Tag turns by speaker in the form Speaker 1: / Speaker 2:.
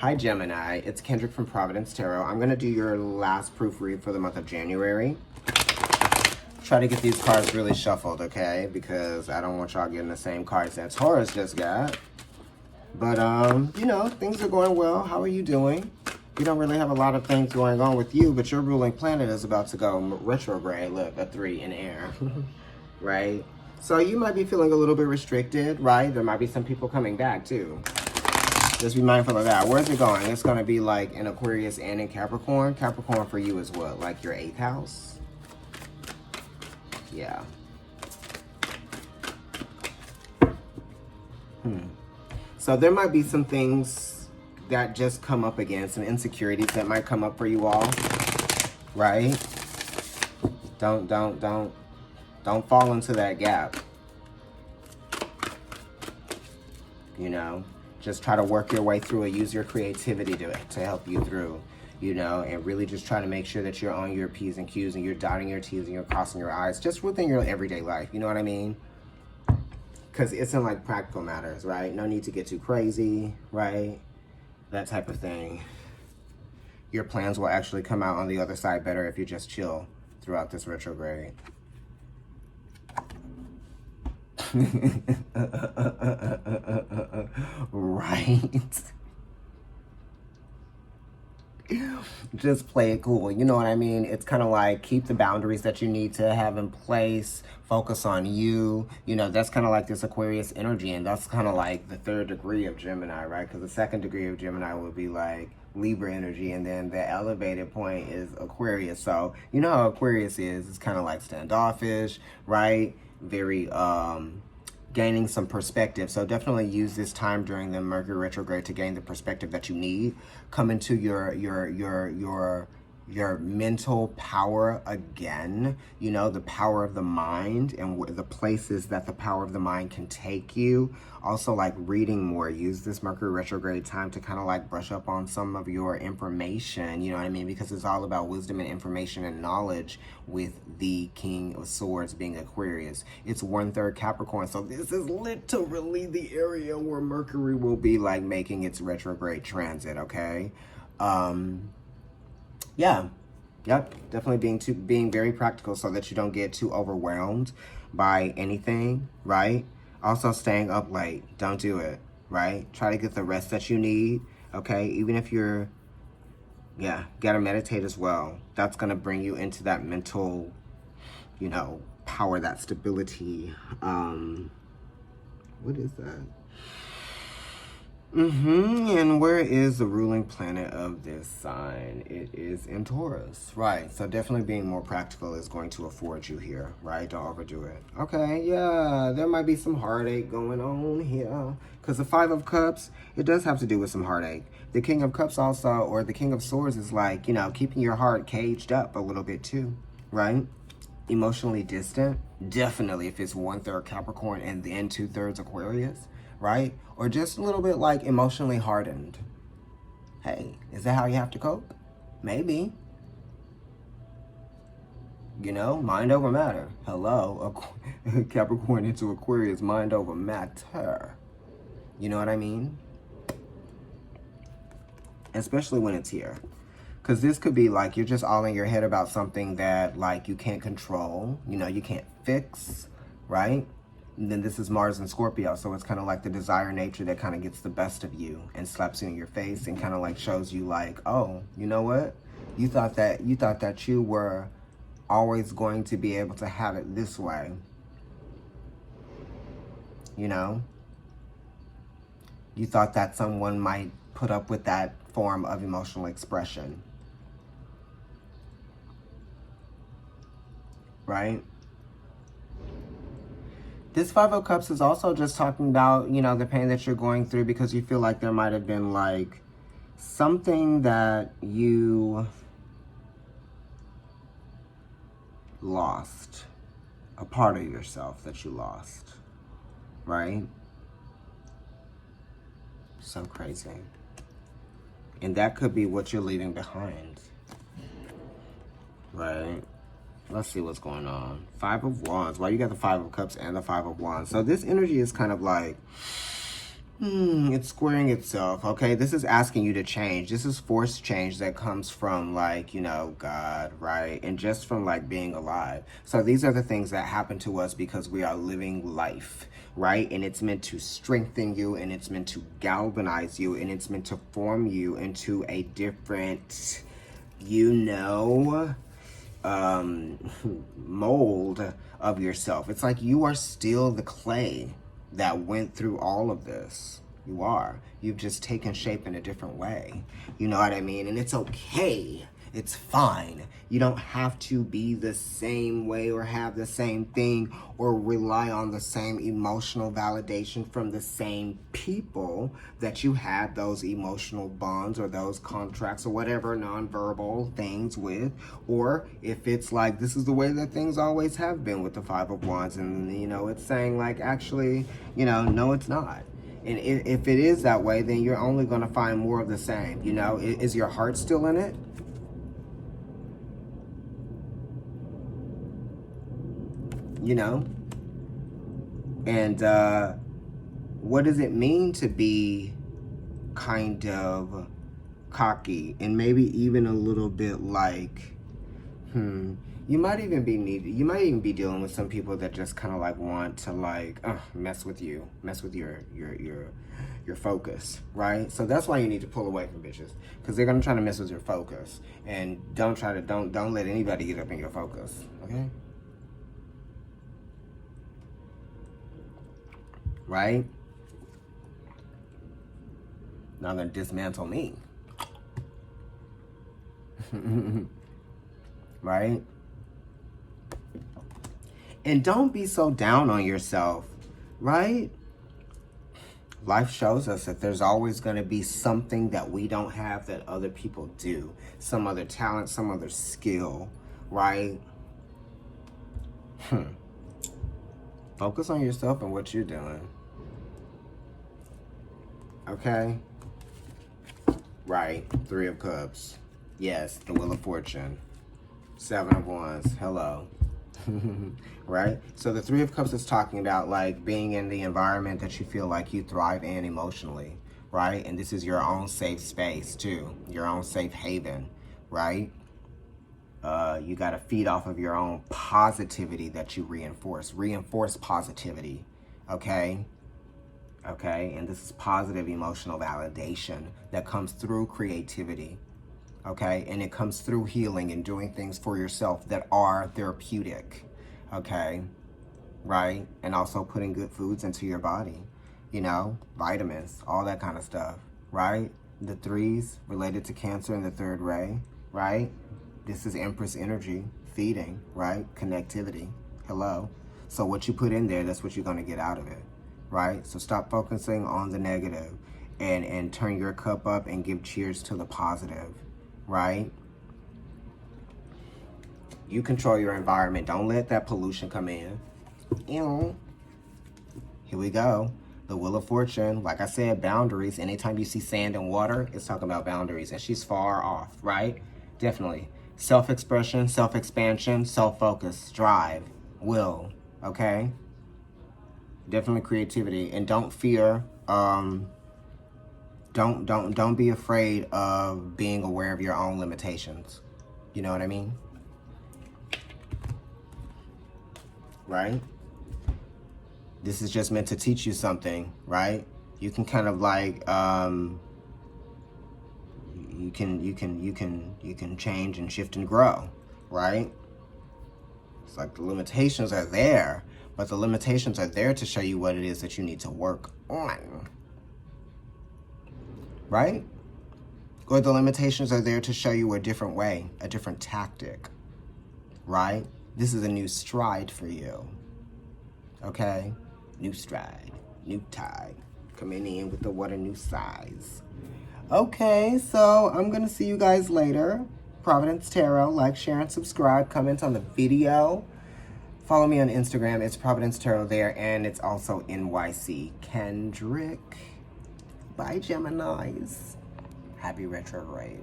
Speaker 1: Hi Gemini, it's Kendrick from Providence Tarot. I'm going to do your last proofread for the month of January. Try to get these cards really shuffled, okay? Because I don't want y'all getting the same cards that Taurus just got. But, you know, things are going well. How are you doing? You don't really have a lot of things going on with you, but your ruling planet is about to go retrograde. Look, a 3 in air, right? So you might be feeling a little bit restricted, right? There might be some people coming back, too. Just be mindful of that. Where's it going? It's going to be like in Aquarius and in Capricorn. Capricorn for you is what? Like your 8th house? Yeah. So there might be some things that just come up again. Some insecurities that might come up for you all. Right? Don't fall into that gap. You know? Just try to work your way through it. Use your creativity to help you through, you know, and really just try to make sure that you're on your P's and Q's and you're dotting your T's and you're crossing your I's just within your everyday life. You know what I mean? Because it's in like practical matters, right? No need to get too crazy, right? That type of thing. Your plans will actually come out on the other side better if you just chill throughout this retrograde. Right. Just play it cool. You know what I mean? It's kind of like keep the boundaries that you need to have in place. Focus on you. You know, that's kind of like this Aquarius energy. And that's kind of like the 3rd degree of Gemini, right? Because the 2nd degree of Gemini would be like Libra energy. And then the elevated point is Aquarius. So, you know how Aquarius is. It's kind of like standoffish, right? Very, gaining some perspective. So definitely use this time during the Mercury retrograde to gain the perspective that you need. Come into your mental power again, you know, the power of the mind and the places that the power of the mind can take you. Also, like reading more. Use this Mercury retrograde time to kind of like brush up on some of your information, you know what I mean? Because it's all about wisdom and information and knowledge with the King of Swords being Aquarius. It's 1/3 Capricorn, so this is literally the area where Mercury will be like making its retrograde transit, okay? Yeah, yep, definitely being very practical so that you don't get too overwhelmed by anything, right? Also staying up late, don't do it, right? Try to get the rest that you need, okay? Even if you're, yeah, gotta meditate as well. That's gonna bring you into that mental, you know, power, that stability. What is that? And where is the ruling planet of this sign? It is in Taurus, right? So definitely being more practical is going to afford you here, right? Don't overdo it. Okay, yeah, there might be some heartache going on here. Because the 5 of Cups, it does have to do with some heartache. The King of Cups also, or the King of Swords is like, you know, keeping your heart caged up a little bit too, right? Emotionally distant, definitely if it's 1/3 Capricorn and then 2/3 Aquarius, right? Or just a little bit like emotionally hardened. Hey, is that how you have to cope? Maybe. You know, mind over matter. Hello, Capricorn into Aquarius, mind over matter. You know what I mean? Especially when it's here. Because this could be like you're just all in your head about something that like you can't control, you know, you can't fix, right? And then this is Mars and Scorpio, so it's kind of like the desire nature that kind of gets the best of you and slaps you in your face and kind of like shows you like, oh, you know what? You thought that you were always going to be able to have it this way. You know? You thought that someone might put up with that form of emotional expression. Right? This 5 of Cups is also just talking about, you know, the pain that you're going through because you feel like there might have been like something that you lost, a part of yourself that you lost, right? So crazy. And that could be what you're leaving behind, right? Let's see what's going on. 5 of Wands. Why you got the 5 of Cups and the 5 of Wands? So this energy is kind of like, It's squaring itself, okay? This is asking you to change. This is forced change that comes from, like, you know, God, right? And just from, like, being alive. So these are the things that happen to us because we are living life, right? And it's meant to strengthen you, and it's meant to galvanize you, and it's meant to form you into a different, you know, mold of yourself. It's like you are still the clay that went through all of this. You are. You've just taken shape in a different way. You know what I mean? And it's okay. It's fine. You don't have to be the same way or have the same thing or rely on the same emotional validation from the same people that you had those emotional bonds or those contracts or whatever nonverbal things with. Or if it's like, this is the way that things always have been with the Five of Wands, and, you know, it's saying like, actually, you know, no, it's not. And if it is that way, then you're only going to find more of the same. You know, is your heart still in it? You know? And what does it mean to be kind of cocky and maybe even a little bit like, you might even be dealing with some people that just kind of like want to like mess with your focus, right? So that's why you need to pull away from bitches, because they're gonna try to mess with your focus. And don't let anybody get up in your focus, okay? Right? Not gonna dismantle me. Right? And don't be so down on yourself, right? Life shows us that there's always going to be something that we don't have that other people do. Some other talent, some other skill, right? Focus on yourself and what you're doing. Okay? Right. Three of Cups. Yes, the Wheel of Fortune. Seven of Wands. Hello. Right? So the Three of Cups is talking about like being in the environment that you feel like you thrive in emotionally, right? And this is your own safe space too, your own safe haven, right? You got to feed off of your own positivity that you reinforce. Reinforce positivity, okay? Okay, and this is positive emotional validation that comes through creativity, okay? And it comes through healing and doing things for yourself that are therapeutic, okay? Right? And also putting good foods into your body, you know, vitamins, all that kind of stuff, right? The threes related to Cancer in the third ray, right? This is Empress energy, feeding, right? Connectivity, hello. So what you put in there, that's what you're going to get out of it, right? So stop focusing on the negative and turn your cup up and give cheers to the positive, right? You control your environment. Don't let that pollution come in. Ew. Here we go. The Wheel of Fortune. Like I said, boundaries. Anytime you see sand and water, it's talking about boundaries. And she's far off, right? Definitely. Self-expression, self-expansion, self-focus, drive, will, okay? Definitely creativity. And don't fear, don't be afraid of being aware of your own limitations. You know what I mean? Right? This is just meant to teach you something, right? You can kind of like, you can change and shift and grow, right? It's like the limitations are there, but the limitations are there to show you what it is that you need to work on, right? Or the limitations are there to show you a different way, a different tactic, right? This is a new stride for you, okay? New stride, new tide, coming in with a new size. Okay, so I'm going to see you guys later. Providence Tarot, like, share, and subscribe. Comment on the video. Follow me on Instagram. It's Providence Tarot there, and it's also NYC Kendrick. Bye, Geminis. Happy retrograde.